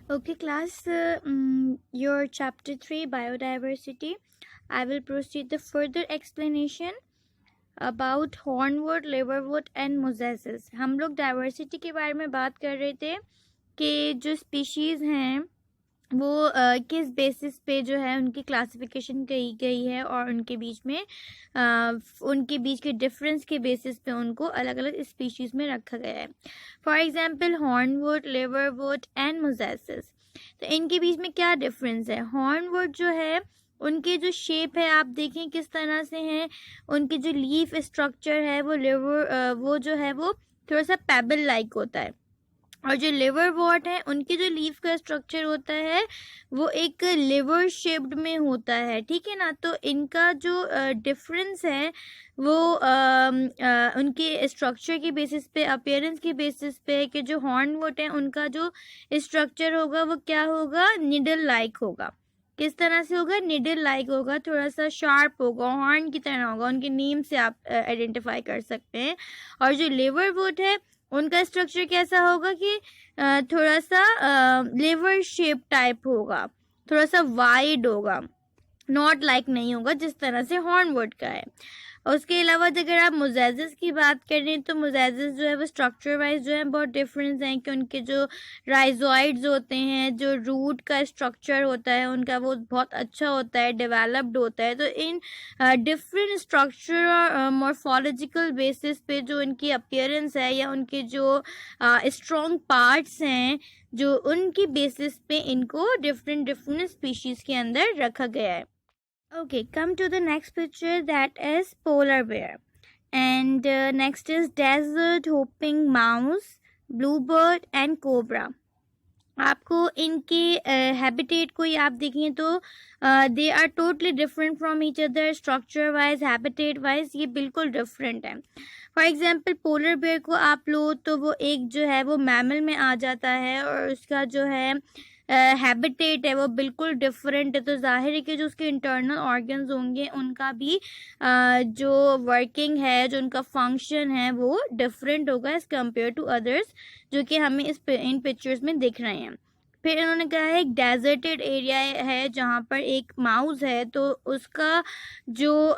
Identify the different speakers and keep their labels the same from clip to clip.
Speaker 1: Okay, class, your chapter 3 biodiversity. I will proceed the further explanation about hornwood, liverwood and mosases. हम लोग diversity के बारे में बात कर रहे थे कि जो स्पीशीज़ हैं वो किस बेसिस पे जो है उनकी क्लासिफिकेशन की गई है और उनके बीच के डिफरेंस के बेसिस पे उनको अलग अलग स्पीशीज़ में रखा गया है. For example hornwort, liverwort and mosses. तो इनके बीच में क्या डिफरेंस है? हॉर्नवुड जो है उनके जो शेप है आप देखें किस तरह से हैं. उनके जो लीफ स्ट्रक्चर है वो जो है वो थोड़ा सा पेबल लाइक होता है. और जो लिवर वॉट है उनके जो लीफ का स्ट्रक्चर होता है वो एक लिवर शेप्ड में होता है. ठीक है ना. तो इनका जो डिफरेंस है वो उनके स्ट्रक्चर के बेसिस पे, अपीयरेंस के बेसिस पे है कि जो हॉर्नवुड है उनका जो स्ट्रक्चर होगा वो क्या होगा? निडल लाइक होगा. किस तरह से होगा? निडल लाइक होगा, थोड़ा सा शार्प होगा, हॉर्न की तरह होगा. उनके नेम से आप आइडेंटिफाई कर सकते हैं. और जो लिवर वुड है उनका स्ट्रक्चर कैसा होगा कि थोड़ा सा लिवर शेप टाइप होगा, थोड़ा सा वाइड होगा, नॉट लाइक नहीं होगा जिस तरह से हॉर्नवुड का है. उसके अलावा अगर आप मोजेसिस की बात करें तो मोजेसिस जो है वो स्ट्रक्चर वाइज जो है बहुत डिफरेंस है कि उनके जो राइजोइड्स होते हैं, जो रूट का स्ट्रक्चर होता है उनका वो बहुत अच्छा होता है, डेवलप्ड होता है. तो इन डिफरेंट स्ट्रक्चर और मॉर्फोलॉजिकल बेसिस पे जो इनकी अपीयरेंस है या उनके जो स्ट्रॉन्ग पार्ट्स हैं जो उनकी बेसिस पे इनको डिफरेंट डिफरेंट स्पीशीज़ के अंदर रखा गया है. Okay, come to the next picture, that is polar bear. And next is desert hopping mouse, bluebird and cobra. आपको इनके हैबिटेट को ही आप देखें तो they are totally different from each other. Structure wise, habitat wise ये बिल्कुल different है. For example polar bear को आप लो तो वो एक जो है वो मैमल में आ जाता है और उसका जो है हैबिटेट है वो बिल्कुल डिफरेंट है. तो जाहिर है कि जो उसके इंटरनल ऑर्गन्स होंगे उनका भी जो वर्किंग है, जो उनका फंक्शन है वो डिफरेंट होगा एज कम्पेयर टू अदर्स जो कि हमें इन पिक्चर्स में दिख रहे हैं. फिर इन्होंने कहा है एक डेजर्टेड एरिया है जहाँ पर एक माउस है तो उसका जो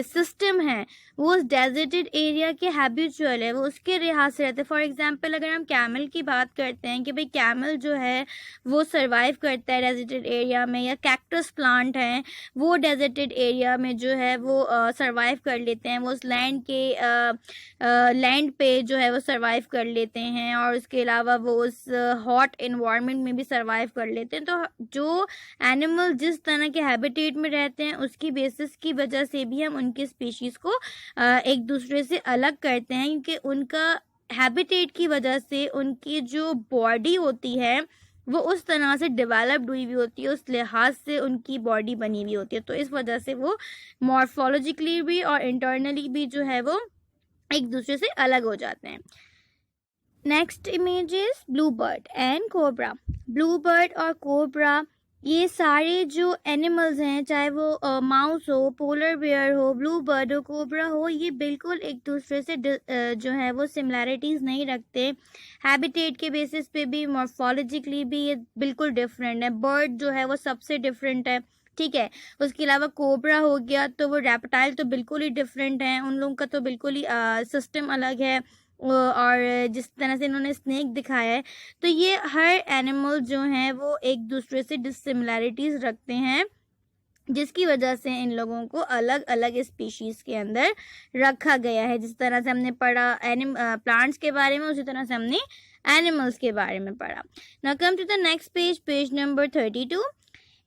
Speaker 1: सिस्टम है वो उस डेजर्टेड एरिया के हैबिचुअल है, वो उसके लिहाज से रहते हैं. फॉर एग्जांपल अगर हम कैमल की बात करते हैं कि भाई कैमल जो है वो सरवाइव करता है डेजर्टेड एरिया में, या कैक्टस प्लांट हैं वो डेजर्टेड एरिया में जो है वो सरवाइव कर लेते हैं, वो उस लैंड पे जो है वो सरवाइव कर लेते हैं. और उसके अलावा वो उस हॉट इन्वायरमेंट में भी सरवाइव कर लेते हैं. तो जो एनिमल जिस तरह के हैबिटेट में रहते हैं उसकी बेसिस की वजह से भी हम उनकी स्पीशीज़ को एक दूसरे से अलग करते हैं, क्योंकि उनका हैबिटेट की वजह से उनकी जो बॉडी होती है वो उस तरह से डेवलप्ड हुई हुई होती है, उस लिहाज से उनकी बॉडी बनी हुई होती है. तो इस वजह से वो मॉर्फोलॉजिकली भी और इंटरनली भी जो है वो एक दूसरे से अलग हो जाते हैं. Next image is blue bird and cobra. Blue bird और कोबरा ये सारे जो एनिमल्स हैं, चाहे वो माउस हो, पोलर बेयर हो, ब्लू बर्ड हो, कोबरा हो, ये बिल्कुल एक दूसरे से जो है वो सिमिलैरिटीज़ नहीं रखते. हैबिटेट के बेसिस पे भी, मॉर्फोलॉजिकली भी ये बिल्कुल डिफरेंट है. बर्ड जो है वो सबसे डिफरेंट है. ठीक है. उसके अलावा कोबरा हो गया तो वो रेप्टाइल तो बिल्कुल ही डिफरेंट हैं, उन लोगों का तो बिल्कुल ही सिस्टम अलग है. और जिस तरह से इन्होंने स्नेक दिखाया है तो ये हर एनिमल जो हैं वो एक दूसरे से डिसिमिलैरिटीज़ रखते हैं, जिसकी वजह से इन लोगों को अलग अलग स्पीशीज़ के अंदर रखा गया है. जिस तरह से हमने पढ़ा प्लांट्स के बारे में, उसी तरह से हमने एनिमल्स के बारे में पढ़ा. Now come to the next page, page number 32.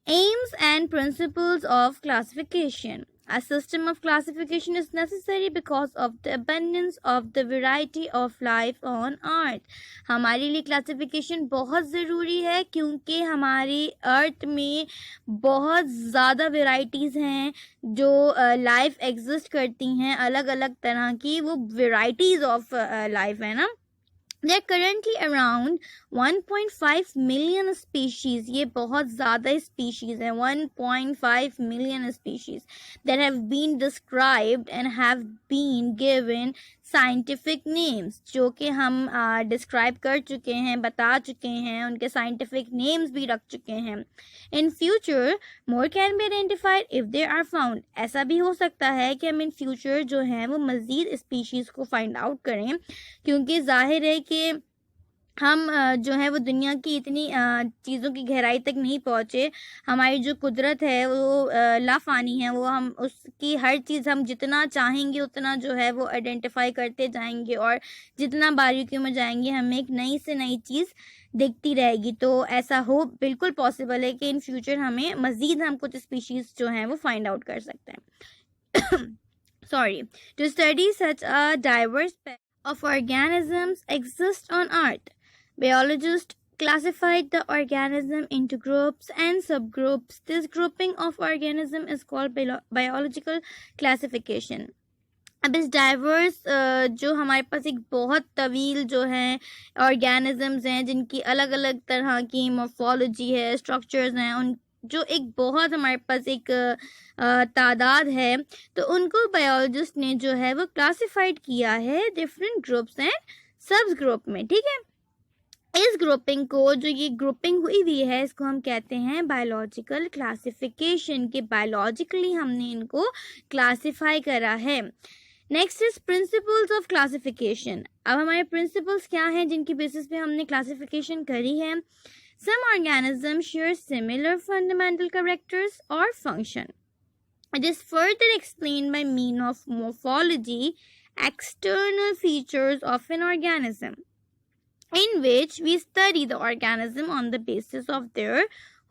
Speaker 1: Aims and principles of classification. A system of classification is necessary because of the abundance of the variety of life on earth. हमारे लिए classification बहुत ज़रूरी है क्योंकि हमारी अर्थ में बहुत ज़्यादा varieties हैं जो लाइफ एग्जिस्ट करती हैं, अलग अलग तरह की वो varieties of life है ना. There are currently around 1.5 million species. ये बहुत ज़्यादा species हैं, 1.5 million species that have been described and have been given scientific names जो कि हम डिस्क्राइब कर चुके हैं, बता चुके हैं, उनके साइंटिफिक नेम्स भी रख चुके हैं. In future more can be identified if they are found. ऐसा भी हो सकता है कि हम इन फ्यूचर जो है वो मज़ीद स्पीशीज़ को फाइंड आउट करें, क्योंकि जाहिर है कि हम जो है वो दुनिया की इतनी चीज़ों की गहराई तक नहीं पहुँचे. हमारी जो कुदरत है वो लाफ़ानी है, वो हम उसकी हर चीज़ हम जितना चाहेंगे उतना जो है वो आइडेंटिफाई करते जाएंगे, और जितना बारीकियों में जाएंगे हमें एक नई से नई चीज़ दिखती रहेगी. तो ऐसा हो बिल्कुल पॉसिबल है कि इन फ्यूचर हमें मज़ीद हम कुछ स्पीशीज़ जो हैं वो फाइंड आउट कर सकते हैं. Sorry. To study such a diverse pair of organisms exist on Earth, biologists classified the organism into groups and subgroups. This grouping of organism is called biological classification. अब इस diverse जो हमारे पास एक बहुत तवील जो है ऑर्गेनिजम्स हैं जिनकी अलग अलग तरह की मॉर्फोलॉजी है, स्ट्रक्चर्स हैं, उन जो एक बहुत हमारे पास एक तादाद है, तो उनको बायोलॉजिस्ट ने जो है वो क्लासिफाइड किया है डिफरेंट ग्रुप्स एंड सब ग्रुप में. ठीक है, इस ग्रुपिंग को, जो ये ग्रुपिंग हुई है, इसको हम कहते हैं बायोलॉजिकल क्लासिफिकेशन, के बायोलॉजिकली हमने इनको क्लासिफाई करा है. Next is principles of classification. अब हमारे प्रिंसिपल्स क्या हैं जिनकी बेसिस पे हमने क्लासिफिकेशन करी है. Some organisms share similar fundamental characters or function. It is further explained by means of morphology, external features of an organism, in which we study the organism on the basis of their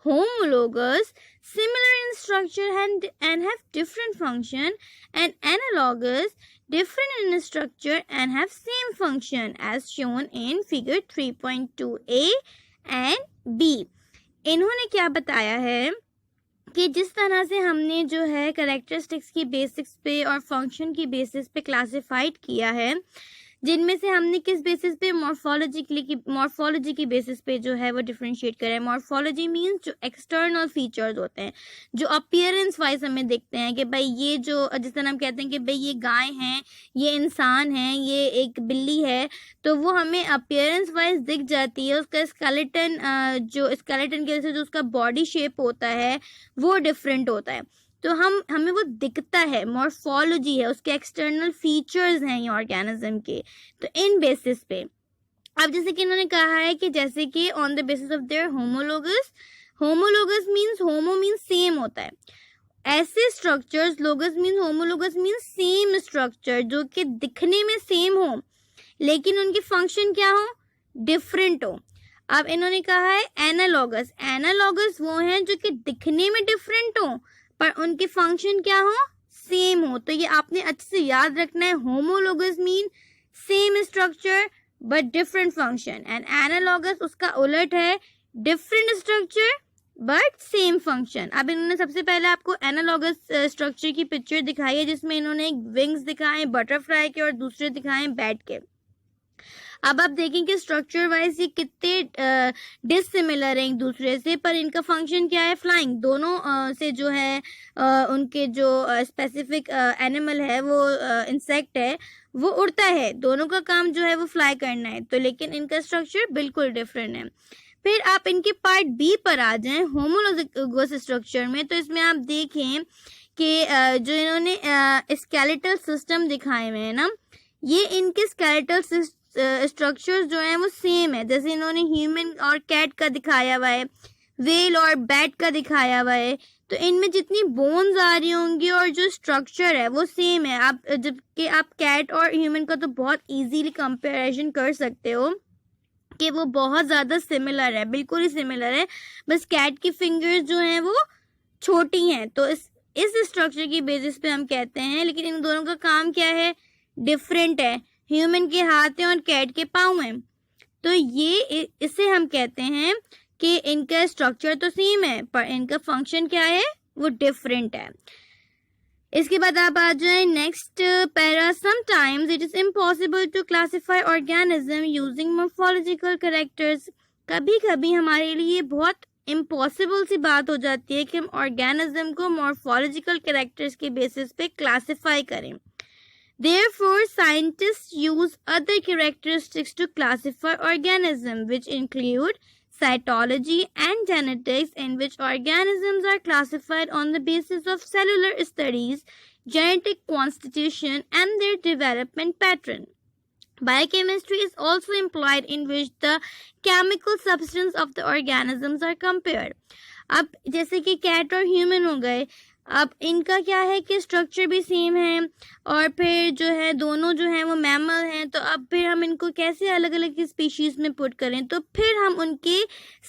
Speaker 1: homologous, similar in structure and have different function, and analogous, different in structure and have same function, as shown in figure 3.2a and B. इन्होंने क्या बताया है कि जिस तरह से हमने जो है कैरेक्टरिस्टिक्स की बेसिक्स पे और फंक्शन की बेसिस पे क्लासिफाइड किया है, जिनमें से हमने किस बेसिस पे मॉर्फोलॉजी की बेसिस पे जो है वो डिफरेंशिएट करा है. मॉर्फोलॉजी मींस जो एक्सटर्नल फीचर्स होते हैं, जो अपीयरेंस वाइज हमें दिखते हैं कि भाई ये जो, जिस तरह हम कहते हैं कि भाई ये गाय हैं, ये इंसान है, ये एक बिल्ली है, तो वो हमें अपीयरेंस वाइज दिख जाती है. उसका स्केलेटन, जो स्केलेटन की वजह से जो उसका बॉडी शेप होता है वो डिफरेंट होता है, तो हमें वो दिखता है, मॉर्फोलॉजी है, उसके एक्सटर्नल फीचर्स हैं ये ऑर्गेनिज्म के. तो इन बेसिस पे, अब जैसे कि इन्होंने कहा है कि जैसे कि on the basis of their homologous. Homologous means, homo means same होता है, ऐसे structures, logous means, homologous means same structure जो कि दिखने में सेम हो लेकिन उनकी फंक्शन क्या हो, डिफरेंट हो. अब इन्होंने कहा है एनालॉगस. एनालॉगस वो हैं जो कि दिखने में डिफरेंट हो पर उनके फंक्शन क्या हो, सेम हो. तो ये आपने अच्छे से याद रखना है. Homologous mean same structure but different function, and analogous उसका उलट है, different structure but same function. अब इन्होंने सबसे पहले आपको एनालॉगस स्ट्रक्चर की पिक्चर दिखाई है जिसमें इन्होंने एक विंग्स दिखाए बटरफ्लाई के और दूसरे दिखाए बैट के. अब आप देखें कि स्ट्रक्चर वाइज ये कितने डिसिमिलर हैं एक दूसरे से, पर इनका फंक्शन क्या है, फ्लाइंग. दोनों से जो है उनके जो स्पेसिफिक एनिमल है वो इंसेक्ट है वो उड़ता है, दोनों का काम जो है वो फ्लाई करना है, तो लेकिन इनका स्ट्रक्चर बिल्कुल डिफरेंट है. फिर आप इनके पार्ट बी पर आ जाएं, होमोलोगस स्ट्रक्चर में. तो इसमें आप देखें कि जो इन्होंने स्केलेटल सिस्टम दिखाए हुए हैं ना, ये इनके स्केलेटल स्ट्रक्चर्स जो हैं वो सेम है. जैसे इन्होंने ह्यूमन और कैट का दिखाया हुआ है, वेल और बैट का दिखाया हुआ है, तो इनमें जितनी बोन्स आ रही होंगी और जो स्ट्रक्चर है वो सेम है. आप जबकि आप कैट और ह्यूमन का तो बहुत इजीली कंपैरिजन कर सकते हो कि वो बहुत ज़्यादा सिमिलर है, बिल्कुल ही सिमिलर है, बस कैट की फिंगर्स जो हैं वो छोटी हैं. तो इस स्ट्रक्चर की बेसिस पे हम कहते हैं, लेकिन इन दोनों का काम क्या है, डिफरेंट है. ह्यूमन के हाथ हैं और कैट के पाँव हैं, तो ये इसे हम कहते हैं कि इनका स्ट्रक्चर तो सेम है पर इनका फंक्शन क्या है, वो डिफरेंट है. इसके बाद आप आ जाए next para. Sometimes it is impossible to classify organism using morphological characters. कभी कभी हमारे लिए बहुत इम्पॉसिबल सी बात हो जाती है कि हम ऑर्गेनिज्म को मॉर्फोलॉजिकल कैरेक्टर्स के बेसिस पे क्लासिफाई करें. Therefore, scientists use other characteristics to classify organisms, which include cytology and genetics, in which organisms are classified on the basis of cellular studies, genetic constitution, and their development pattern. Biochemistry is also employed, in which the chemical substance of the organisms are compared. अब जैसे कि cat और human हो गए, अब इनका क्या है कि स्ट्रक्चर भी सेम है और फिर जो है दोनों जो है वो मैमल हैं, तो अब फिर हम इनको कैसे अलग अलग स्पीशीज में पुट करें, तो फिर हम उनके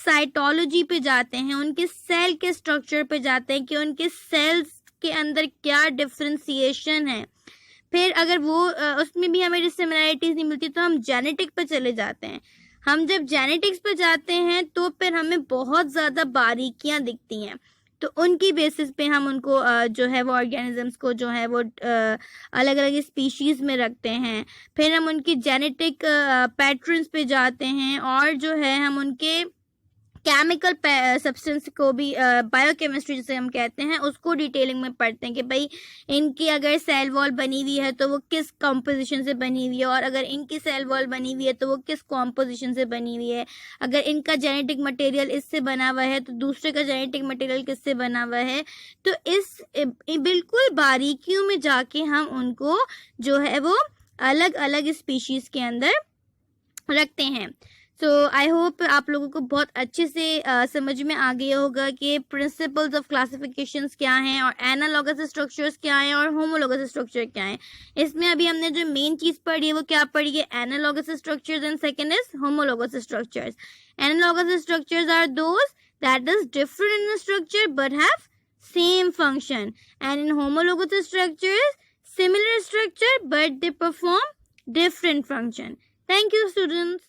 Speaker 1: साइटोलॉजी पे जाते हैं, उनके सेल के स्ट्रक्चर पे जाते हैं कि उनके सेल्स के अंदर क्या डिफ्रेंसिएशन है। फिर अगर वो उसमें भी हमें सिमिलैरिटीज नहीं मिलती तो हम जेनेटिक पे चले जाते हैं। हम जब जेनेटिक्स पे जाते हैं तो फिर हमें बहुत ज़्यादा बारीकियां दिखती हैं, तो उनकी बेसिस पे हम उनको जो है वो ऑर्गेनिजम्स को जो है वो अलग अलग स्पीशीज़ में रखते हैं। फिर हम उनकी जेनेटिक पैटर्न्स पे जाते हैं और जो है हम उनके केमिकल सब्सटेंस को भी बायोकेमिस्ट्री जिसे हम कहते हैं उसको डिटेलिंग में पढ़ते हैं कि भाई इनकी अगर सेल वॉल बनी हुई है तो वो किस कंपोजिशन से बनी हुई है, और अगर इनकी सेल वॉल बनी हुई है तो वो किस कंपोजिशन से बनी हुई है, अगर इनका जेनेटिक मटेरियल इससे बना हुआ है तो दूसरे का जेनेटिक मटेरियल किससे बना हुआ है। तो इस बिल्कुल बारीकियों में जाके हम उनको जो है वो अलग अलग स्पीशीज़ के अंदर रखते हैं। सो आई होप आप लोगों को बहुत अच्छे से समझ में आ गया होगा कि प्रिंसिपल्स ऑफ क्लासिफिकेशंस क्या हैं और एनालॉगस स्ट्रक्चर्स क्या हैं और होमोलॉगस स्ट्रक्चर क्या हैं। इसमें अभी हमने जो मेन चीज़ पढ़ी है वो क्या पढ़ी है, analogous structures, and second is homologous structures. Analogous structures are those that is different in structure but have same function, and in homologous structures similar structure but they perform different function. Thank you, students.